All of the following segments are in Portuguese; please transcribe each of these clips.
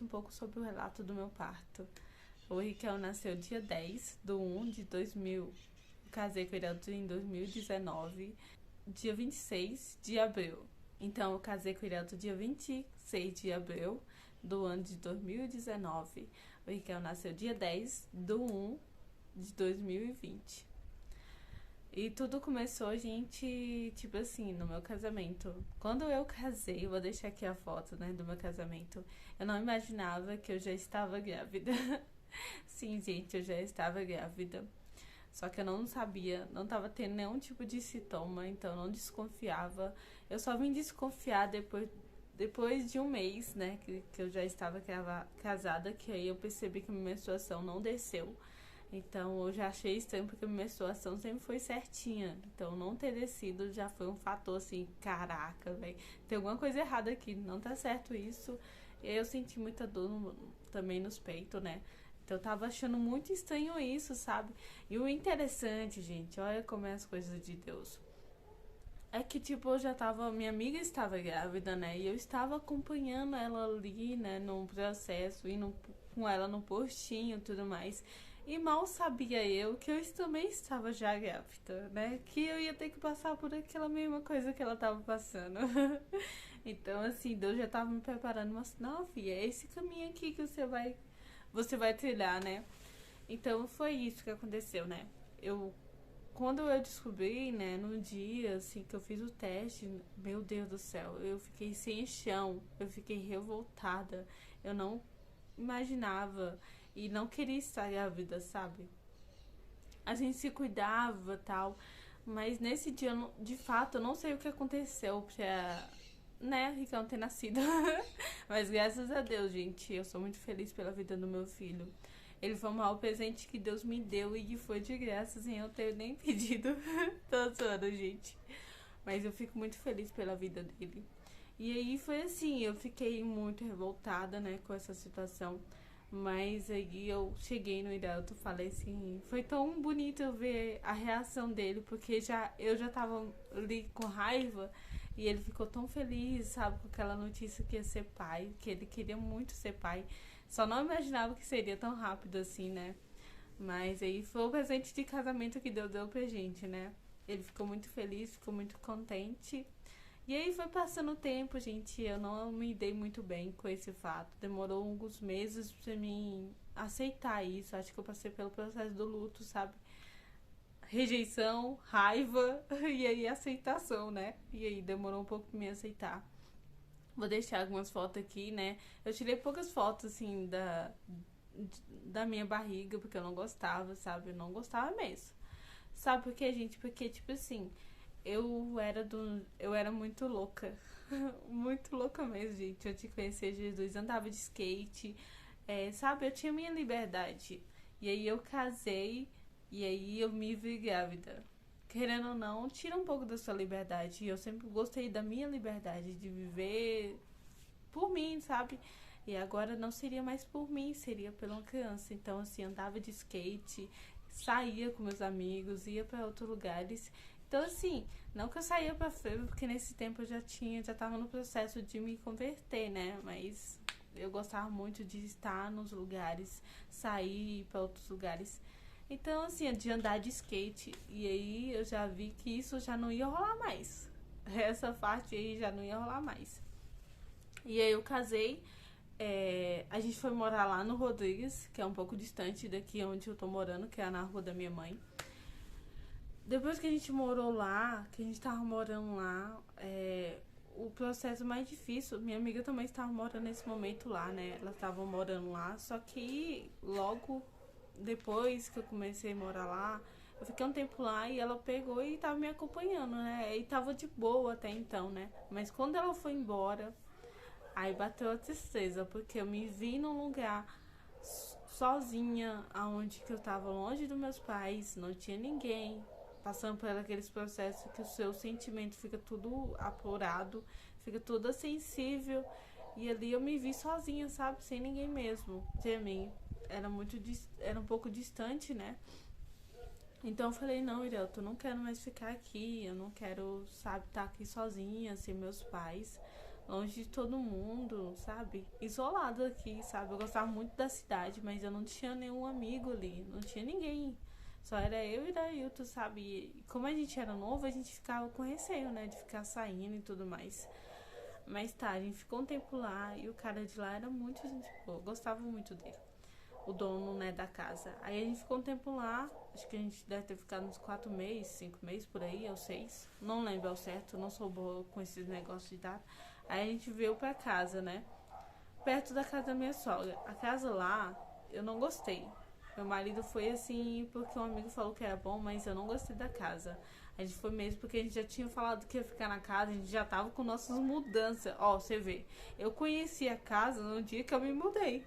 Um pouco sobre o relato do meu parto. O Riquel nasceu dia 10/1/2000. Casei com ele em 2019, dia 26 de abril. Então, eu casei com ele dia 26 de abril do ano de 2019. O Riquel nasceu dia 10/1/2020. E tudo começou, gente, tipo assim, no meu casamento. Quando eu casei, eu vou deixar aqui a foto, né, do meu casamento. Eu não imaginava que eu já estava grávida. Sim, gente, eu já estava grávida. Só que eu não sabia, não estava tendo nenhum tipo de sintoma, então eu não desconfiava. Eu só vim desconfiar depois de um mês, né, que eu já estava casada, que aí eu percebi que minha menstruação não desceu. Então eu já achei estranho porque minha menstruação sempre foi certinha. Então não ter descido já foi um fator assim, caraca, velho. Tem alguma coisa errada aqui, não tá certo isso. E aí eu senti muita dor também nos peitos, né? Então eu tava achando muito estranho isso, sabe? E o interessante, gente, olha como é as coisas de Deus. É que, tipo, eu já tava. Minha amiga estava grávida, né? E eu estava acompanhando ela ali, né? Num processo, indo com ela no postinho e tudo mais. E mal sabia eu que eu também estava já grávida, né? Que eu ia ter que passar por aquela mesma coisa que ela tava passando. Então, assim, Deus já tava me preparando, mas não, filha, é esse caminho aqui que você vai trilhar, né? Então foi isso que aconteceu, né? Eu Quando eu descobri, né, no dia assim que eu fiz o teste, meu Deus do céu, eu fiquei sem chão, eu fiquei revoltada. Eu não imaginava e não queria estar grávida, sabe? A gente se cuidava, tal, mas nesse dia, de fato, eu não sei o que aconteceu pra, né, Ricão ter nascido. Mas graças a Deus, gente, eu sou muito feliz pela vida do meu filho. Ele foi o maior presente que Deus me deu e foi de graça sem eu ter nem pedido. Tô zoando, gente. Mas eu fico muito feliz pela vida dele. E aí foi assim, eu fiquei muito revoltada, né, com essa situação. Mas aí eu cheguei no Irato, falei assim, foi tão bonito eu ver a reação dele, porque eu já tava ali com raiva e ele ficou tão feliz, sabe, com aquela notícia que ia ser pai, que ele queria muito ser pai. Só não imaginava que seria tão rápido assim, né? Mas aí foi o presente de casamento que Deus deu pra gente, né? Ele ficou muito feliz, ficou muito contente. E aí foi passando o tempo, gente, eu não me dei muito bem com esse fato. Demorou alguns meses pra mim aceitar isso. Acho que eu passei pelo processo do luto, sabe? Rejeição, raiva e aí aceitação, né? E aí demorou um pouco pra me aceitar. Vou deixar algumas fotos aqui, né? Eu tirei poucas fotos, assim, da minha barriga, porque eu não gostava, sabe? Eu não gostava mesmo. Sabe por quê, gente? Porque, tipo assim, eu era muito louca. Muito louca mesmo, gente. Eu te conhecer Jesus, andava de skate, sabe? Eu tinha minha liberdade. E aí eu casei e aí eu me vi grávida. Querendo ou não, tira um pouco da sua liberdade. E eu sempre gostei da minha liberdade de viver por mim, sabe? E agora não seria mais por mim, seria pela uma criança. Então, assim, andava de skate, saía com meus amigos, ia para outros lugares. Então, assim, não que eu saía pra feira, porque nesse tempo eu já tava no processo de me converter, né? Mas eu gostava muito de estar nos lugares, sair para outros lugares. Então, assim, de andar de skate. E aí eu já vi que isso já não ia rolar mais. Essa parte aí já não ia rolar mais. E aí eu casei. A gente foi morar lá no Rodrigues, que é um pouco distante daqui onde eu tô morando, que é na rua da minha mãe. Depois que a gente morou lá, que a gente tava morando lá, o processo mais difícil, minha amiga também estava morando nesse momento lá, né? Elas estavam morando lá, só que logo depois que eu comecei a morar lá, eu fiquei um tempo lá e ela pegou e tava me acompanhando, né? E tava de boa até então, né? Mas quando ela foi embora, aí bateu a tristeza, porque eu me vi num lugar sozinha, aonde que eu tava longe dos meus pais, não tinha ninguém, passando por aqueles processos que o seu sentimento fica tudo apurado, fica tudo sensível. E ali eu me vi sozinha, sabe? Sem ninguém mesmo de mim. Era um pouco distante, né? Então eu falei, não, Iriel, eu não quero mais ficar aqui, eu não quero, sabe, estar aqui sozinha, sem meus pais. longe de todo mundo, sabe? Isolada aqui, sabe? Eu gostava muito da cidade, mas eu não tinha nenhum amigo ali, não tinha ninguém. Só era eu e Dailton, sabe? E como a gente era novo, a gente ficava com receio, né? De ficar saindo e tudo mais. Mas tá, a gente ficou um tempo lá e o cara de lá era muito gente boa, eu gostava muito dele. O dono, né, da casa. Aí a gente ficou um tempo lá, acho que a gente deve ter ficado uns 4 meses, 5 meses por aí, ou 6. Não lembro ao certo, não sou boa com esses negócios de data. Aí a gente veio pra casa, né? Perto da casa da minha sogra. A casa lá, eu não gostei. Meu marido foi assim porque um amigo falou que era bom, mas eu não gostei da casa. A gente foi mesmo porque a gente já tinha falado que ia ficar na casa, a gente já tava com nossas mudanças. Ó, você vê, eu conheci a casa no dia que eu me mudei.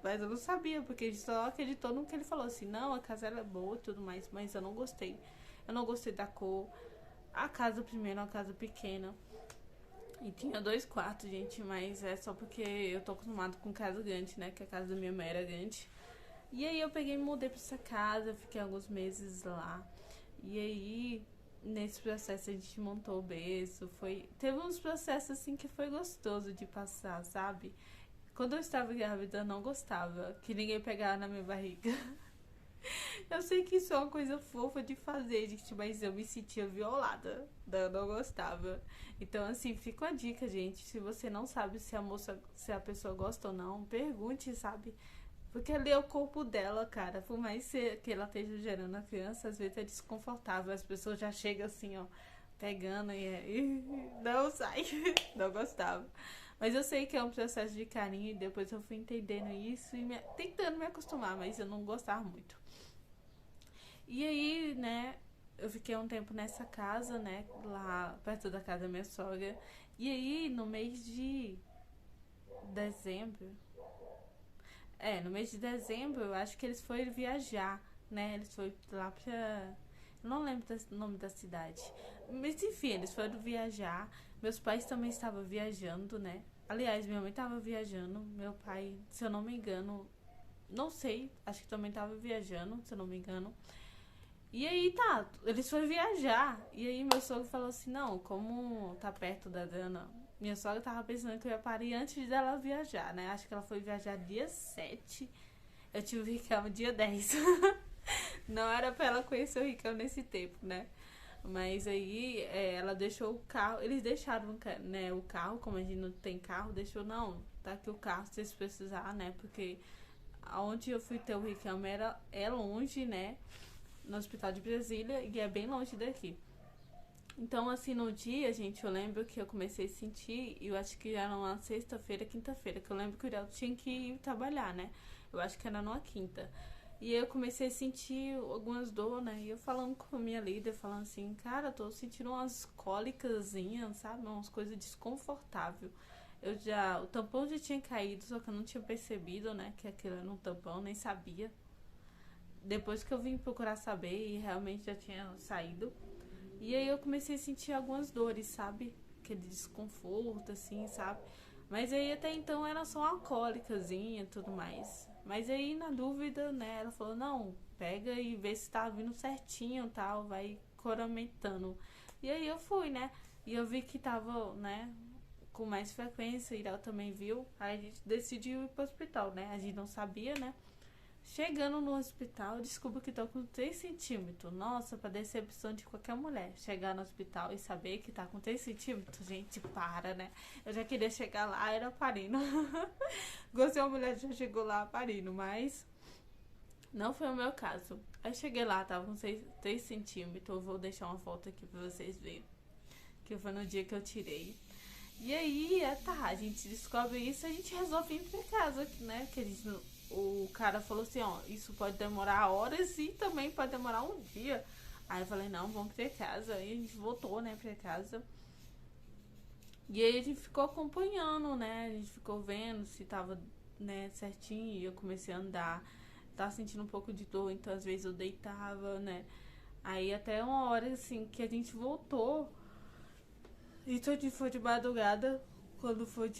Mas eu não sabia, porque a gente só acreditou no que ele falou assim, não, a casa era boa e tudo mais, mas eu não gostei. Eu não gostei da cor. A casa primeiro é uma casa pequena. E tinha 2 quartos, gente, mas é só porque eu tô acostumado com casa grande, né? Que a casa da minha mãe era grande. E aí eu peguei e me mudei pra essa casa, fiquei alguns meses lá. E aí, nesse processo a gente montou o berço, foi... Teve uns processos assim que foi gostoso de passar, sabe? Quando eu estava grávida eu não gostava que ninguém pegava na minha barriga. Eu sei que isso é uma coisa fofa de fazer, gente, mas eu me sentia violada. Eu não gostava. Então, assim, fica a dica, gente. Se você não sabe se a moça, se a pessoa gosta ou não, pergunte, sabe? Porque ali é o corpo dela, cara. Por mais que ela esteja gerando a criança, às vezes é desconfortável. As pessoas já chegam assim, ó, pegando e não sai. Não gostava. Mas eu sei que é um processo de carinho e depois eu fui entendendo isso e tentando me acostumar, mas eu não gostava muito. E aí, né, eu fiquei um tempo nessa casa, né, lá perto da casa da minha sogra. E aí, no mês de dezembro, no mês de dezembro, eu acho que eles foram viajar, né, eles foram lá pra... Eu não lembro o nome da cidade. Mas enfim, eles foram viajar. Meus pais também estavam viajando, né? Aliás, minha mãe estava viajando. Meu pai, se eu não me engano, não sei, acho que também estava viajando, se eu não me engano. E aí tá, eles foram viajar. E aí meu sogro falou assim, não, como tá perto da Dana, minha sogra tava pensando que eu ia parir antes dela viajar, né? Acho que ela foi viajar dia 7. Eu tive o Ricardo dia 10. Não era pra ela conhecer o Ricardo nesse tempo, né? Mas aí ela deixou o carro. Eles deixaram, né, o carro, como a gente não tem carro, deixou, não, tá aqui o carro se vocês precisar, né? Porque aonde eu fui ter o Ricardo é longe, né? No hospital de Brasília e é bem longe daqui. Então, assim, no dia, gente, eu lembro que eu comecei a sentir, e eu acho que era uma sexta-feira, quinta-feira, que eu lembro que o Uriel tinha que ir trabalhar, né? Eu acho que era numa quinta. E aí eu comecei a sentir algumas dores, né? E eu falando com a minha líder, falando assim, cara, eu tô sentindo umas cólicazinhas, sabe? Umas coisas desconfortáveis. O tampão já tinha caído, só que eu não tinha percebido, né? Que aquilo era um tampão, nem sabia. Depois que eu vim procurar saber e realmente já tinha saído. E aí eu comecei a sentir algumas dores, sabe? Aquele desconforto, assim, sabe? Mas aí até então era só uma cólicazinha e tudo mais. Mas aí na dúvida, né, ela falou, não, pega e vê se tá vindo certinho e tal, vai coramentando. E aí eu fui, né? E eu vi que tava, né, com mais frequência, e ela também viu. Aí a gente decidiu ir pro hospital, né? A gente não sabia, né? Chegando no hospital, descubro que tô com 3 centímetros. Nossa, pra decepção de qualquer mulher. Chegar no hospital e saber que tá com 3 centímetros, gente, para, né? Eu já queria chegar lá, era parindo. Gostei, uma mulher já chegou lá parindo, mas não foi o meu caso. Aí cheguei lá, tava com 3 centímetros. Eu vou deixar uma foto aqui pra vocês verem. Que foi no dia que eu tirei. E aí, tá, a gente descobre isso, a gente resolve ir pra casa, né? Que a gente não... O cara falou assim, ó, isso pode demorar horas e também pode demorar um dia. Aí eu falei, não, vamos pra casa. Aí a gente voltou, né, pra casa. E aí a gente ficou acompanhando, né? A gente ficou vendo se tava, né, certinho. E eu comecei a andar. Tava sentindo um pouco de dor, então às vezes eu deitava, né? Aí até uma hora, assim, que a gente voltou. Isso foi de madrugada, quando foi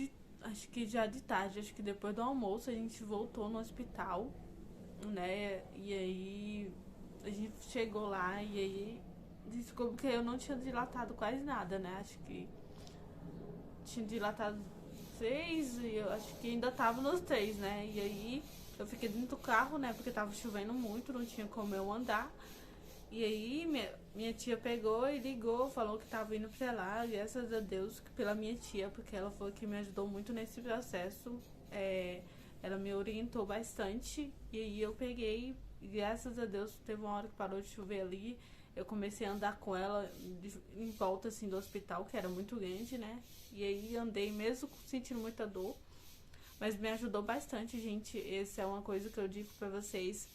acho que já de tarde, acho que depois do almoço a gente voltou no hospital, né? E aí a gente chegou lá e aí descobriu que eu não tinha dilatado quase nada, né? Acho que tinha dilatado 3 e eu acho que ainda tava nos 3, né? E aí eu fiquei dentro do carro, né? Porque tava chovendo muito, não tinha como eu andar. E aí minha tia pegou e ligou, falou que tava indo pra lá, graças a Deus pela minha tia, porque ela foi que me ajudou muito nesse processo. Ela me orientou bastante e aí eu peguei, e graças a Deus teve uma hora que parou de chover ali. Eu comecei a andar com ela em volta assim do hospital, que era muito grande, né? E aí andei mesmo sentindo muita dor, mas me ajudou bastante, gente. Essa é uma coisa que eu digo pra vocês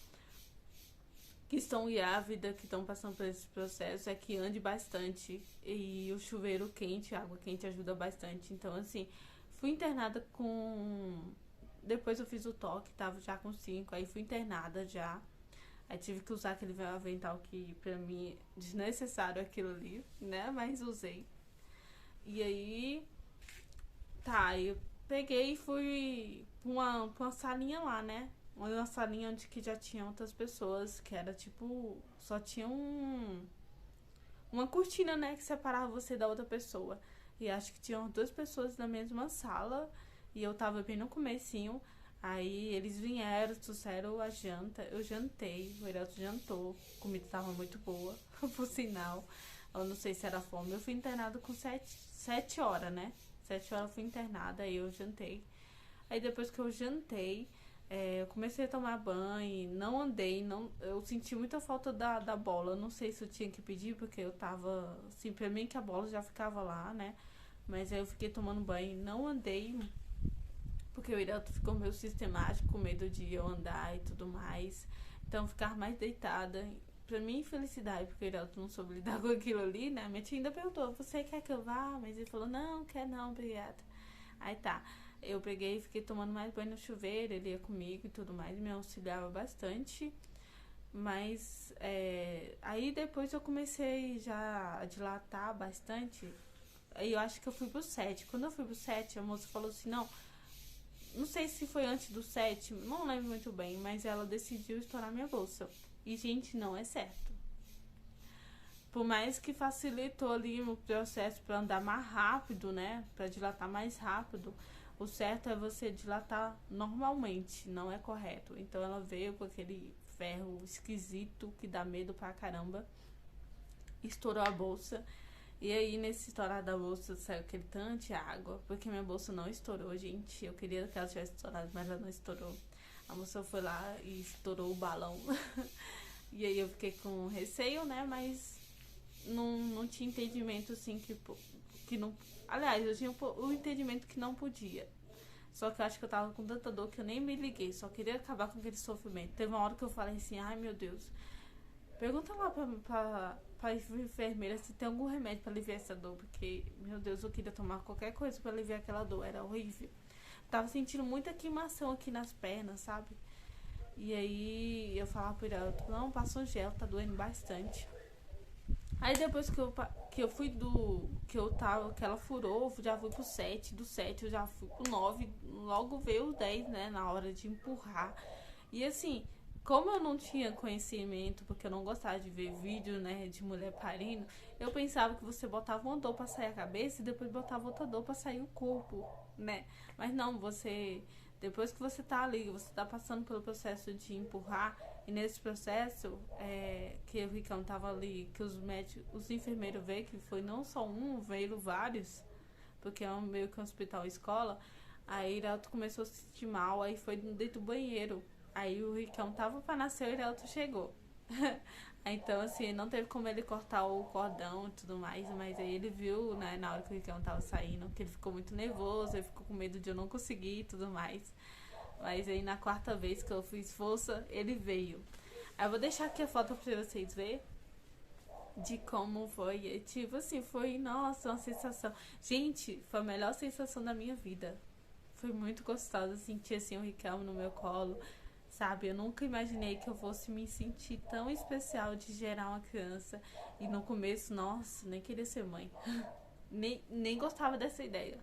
que estão grávidas, que estão passando por esse processo, é que ande bastante. E o chuveiro quente, a água quente ajuda bastante. Então, assim, fui internada com. Depois eu fiz o toque, tava já com 5, aí fui internada já. Aí tive que usar aquele avental que pra mim é desnecessário aquilo ali, né? Mas usei. E aí, tá, eu peguei e fui pra uma salinha lá, né? Uma salinha onde que já tinha outras pessoas, que era tipo, só tinha uma cortina, né, que separava você da outra pessoa. E acho que tinham 2 pessoas na mesma sala, e eu tava bem no comecinho. Aí eles vieram, trouxeram a janta, eu jantei, o Heroto jantou, a comida tava muito boa, por sinal. Eu não sei se era fome, eu fui internada com 7 horas, né? 7 horas eu fui internada, aí eu jantei. Aí depois que eu jantei, eu comecei a tomar banho, não andei, não, eu senti muita falta da bola. Não sei se eu tinha que pedir, porque eu tava, assim, pra mim que a bola já ficava lá, né? Mas aí eu fiquei tomando banho, não andei, porque o Irato ficou meio sistemático, com medo de eu andar e tudo mais. Então ficar mais deitada. Pra minha infelicidade, porque o Irato não soube lidar com aquilo ali, né? Minha tia ainda perguntou, você quer que eu vá? Mas ele falou, não, quer não, obrigada. Aí tá. Eu peguei e fiquei tomando mais banho no chuveiro, ele ia comigo e tudo mais, me auxiliava bastante. Mas aí depois eu comecei já a dilatar bastante. Aí eu acho que eu fui pro 7. Quando eu fui pro 7, a moça falou assim, não sei se foi antes do 7, não lembro muito bem, mas ela decidiu estourar minha bolsa. E, gente, não é certo. Por mais que facilitou ali o processo para andar mais rápido, né? Para dilatar mais rápido, o certo é você dilatar normalmente, não é correto. Então ela veio com aquele ferro esquisito que dá medo pra caramba, estourou a bolsa. E aí nesse estourar da bolsa saiu aquele tanto de água, porque minha bolsa não estourou, gente. Eu queria que ela tivesse estourado, mas ela não estourou. A moça foi lá e estourou o balão. E aí eu fiquei com receio, né? Mas não tinha entendimento assim que não. Aliás, eu tinha o entendimento que não podia. Só que eu acho que eu tava com tanta dor que eu nem me liguei. Só queria acabar com aquele sofrimento. Teve uma hora que eu falei assim, ai meu Deus. Pergunta lá pra enfermeira se tem algum remédio pra aliviar essa dor. Porque, meu Deus, eu queria tomar qualquer coisa pra aliviar aquela dor. Era horrível. Tava sentindo muita queimação aqui nas pernas, sabe? E aí eu falava pra ela, não, passa um gel, tá doendo bastante. Aí depois que eu fui que ela furou, eu já fui pro 7, do 7 eu já fui pro 9, logo veio o 10, né, na hora de empurrar. E assim, como eu não tinha conhecimento, porque eu não gostava de ver vídeo, né, de mulher parindo, eu pensava que você botava uma dor pra sair a cabeça e depois botava outra dor pra sair o corpo, né? Mas não, depois que você tá ali, você tá passando pelo processo de empurrar, e nesse processo, que o Ricão tava ali, que os médicos, os enfermeiros veem que foi não só um, veio vários, porque é meio que um hospital escola, aí o Irelto começou a se sentir mal, aí foi dentro do banheiro. Aí o Ricão tava pra nascer e o Irelto chegou. Então, assim, não teve como ele cortar o cordão e tudo mais, mas aí ele viu, né, na hora que o Ricão tava saindo, que ele ficou muito nervoso, ele ficou com medo de eu não conseguir e tudo mais. Mas aí na 4ª vez que eu fiz força, ele veio. Aí eu vou deixar aqui a foto pra vocês verem de como foi. E, tipo assim, foi, nossa, uma sensação. Gente, foi a melhor sensação da minha vida. Foi muito gostosa sentir assim o Ricão no meu colo. Sabe, eu nunca imaginei que eu fosse me sentir tão especial de gerar uma criança. E no começo, nossa, nem queria ser mãe. nem gostava dessa ideia.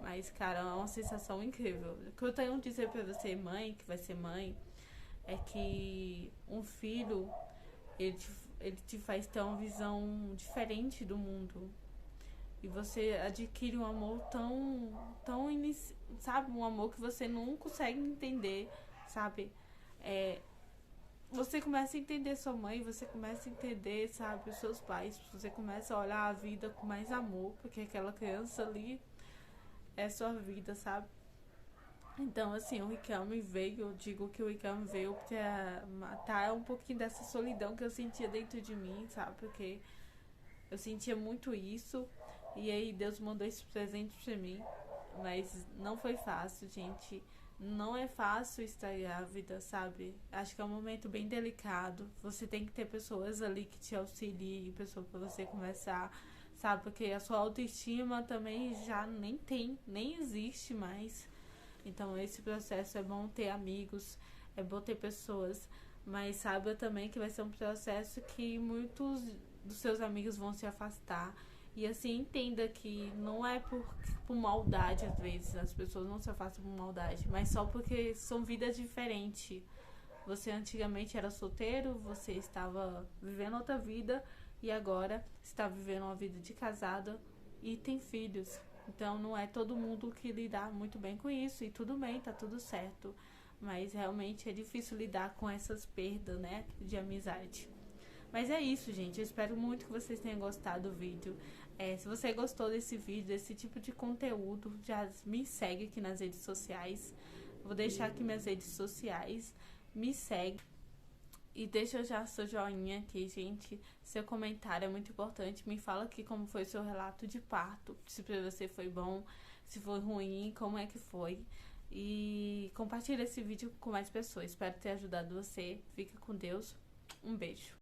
Mas, cara, é uma sensação incrível. O que eu tenho a dizer pra você, mãe, que vai ser mãe, é que um filho, ele te faz ter uma visão diferente do mundo. E você adquire um amor sabe? Um amor que você não consegue entender, sabe? Você começa a entender sua mãe, você começa a entender, sabe, os seus pais. Você começa a olhar a vida com mais amor, porque aquela criança ali é sua vida, sabe? Então, assim, o Riquelme veio, eu digo que o Riquelme veio pra matar um pouquinho dessa solidão que eu sentia dentro de mim, sabe? Porque eu sentia muito isso. E aí Deus mandou esse presente pra mim. Mas não foi fácil, gente. Não é fácil estar grávida, sabe? Acho que é um momento bem delicado. Você tem que ter pessoas ali que te auxiliem, pessoas pra você começar, sabe? Porque a sua autoestima também já nem existe mais. Então esse processo é bom ter amigos, é bom ter pessoas, mas saiba também que vai ser um processo que muitos dos seus amigos vão se afastar. E assim, entenda que não é por maldade, às vezes, as pessoas não se afastam por maldade, mas só porque são vidas diferentes. Você antigamente era solteiro, você estava vivendo outra vida e agora está vivendo uma vida de casada e tem filhos. Então não é todo mundo que lidar muito bem com isso e tudo bem, tá tudo certo. Mas realmente é difícil lidar com essas perdas, né, de amizade. Mas é isso, gente. Eu espero muito que vocês tenham gostado do vídeo. Se você gostou desse vídeo, desse tipo de conteúdo, já me segue aqui nas redes sociais. Vou deixar aqui minhas redes sociais. Me segue. E deixa já seu joinha aqui, gente. Seu comentário é muito importante. Me fala aqui como foi o seu relato de parto. Se pra você foi bom, se foi ruim, como é que foi. E compartilha esse vídeo com mais pessoas. Espero ter ajudado você. Fica com Deus. Um beijo.